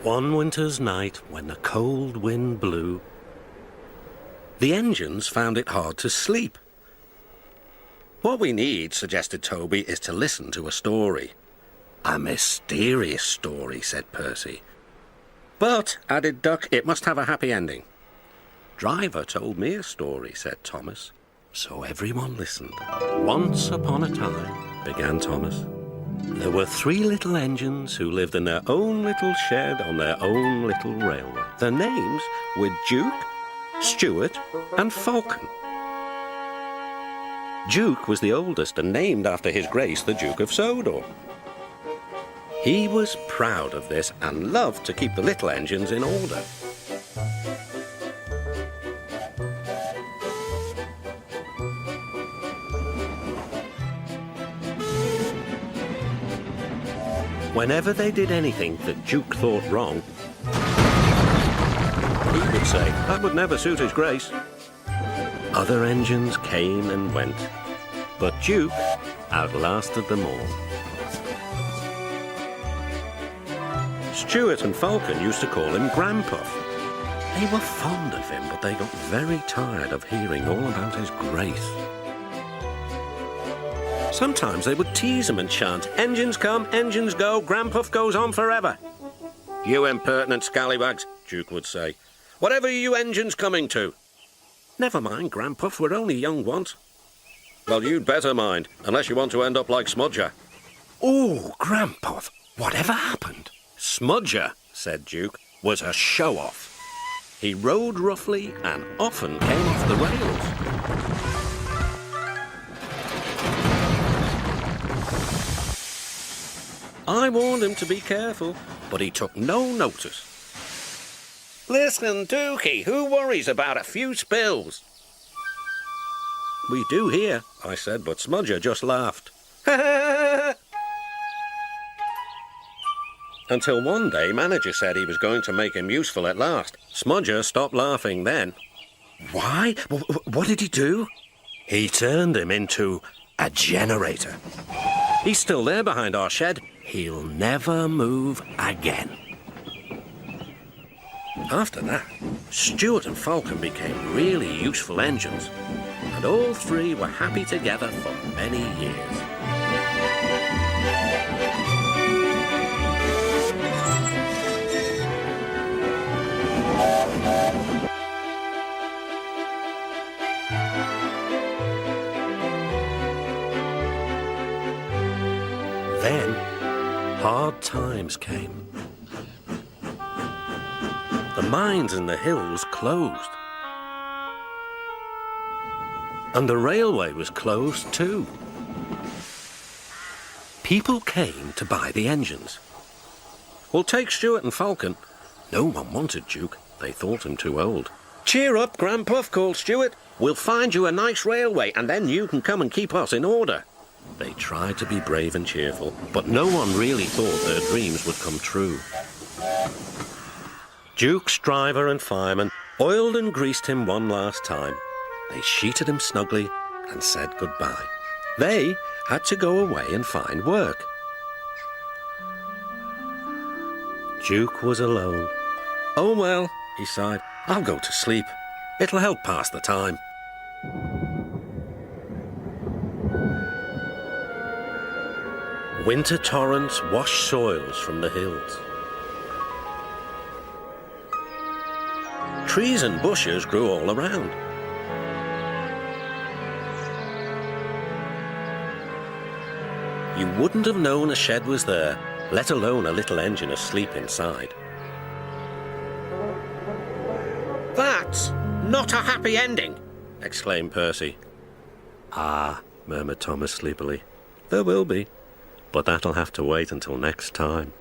One winter's night, when the cold wind blew, the engines found it hard to sleep. "What we need," suggested Toby, "is to listen to a story." "A mysterious story," said Percy. "But," added Duck, "it must have a happy ending." "Driver told me a story," said Thomas. So everyone listened. "Once upon a time," began Thomas, "there were 3 little engines who lived in their own little shed on their own little railway. Their names were Duke, Stuart, and Falcon. Duke was the oldest and named after His Grace the Duke of Sodor. He was proud of this and loved to keep the little engines in order. Whenever they did anything that Duke thought wrong, he would say, "That would never suit His Grace." Other engines came and went, but Duke outlasted them all. Stuart and Falcon used to call him Granpuff. They were fond of him, but they got very tired of hearing all about his grace. Sometimes they would tease him and chant, "Engines come, engines go, Granpuff goes on forever." "You impertinent scallywags," Duke would say. "Whatever are you engines coming to?" "Never mind, Granpuff, we're only young ones." "Well, you'd better mind, unless you want to end up like Smudger." "Oh, Granpuff, whatever happened?" "Smudger," said Duke, "was a show-off. He rode roughly and often came off the rails. I warned him to be careful, but he took no notice." "Listen, Dookie, who worries about a few spills?" "We do here," I said, but Smudger just laughed. Until one day, manager said he was going to make him useful at last. Smudger stopped laughing then. "Why? What did he do?" "He turned him into a generator. He's still there behind our shed. He'll never move again." After that, Stuart and Falcon became really useful engines, and all 3 were happy together for many years. Then, hard times came. The mines in the hills closed. And the railway was closed too. People came to buy the engines. "We'll take Stuart and Falcon." No one wanted Duke. They thought him too old. "Cheer up, Granpuff," called Stuart. "We'll find you a nice railway, and then you can come and keep us in order." They tried to be brave and cheerful, but no one really thought their dreams would come true. Duke's driver and fireman oiled and greased him one last time. They sheeted him snugly and said goodbye. They had to go away and find work. Duke was alone. "Oh well," he sighed, "I'll go to sleep. It'll help pass the time." Winter torrents washed soils from the hills. Trees and bushes grew all around. You wouldn't have known a shed was there, let alone a little engine asleep inside. "That's not a happy ending," exclaimed Percy. "Ah," murmured Thomas sleepily, "there will be. But that'll have to wait until next time."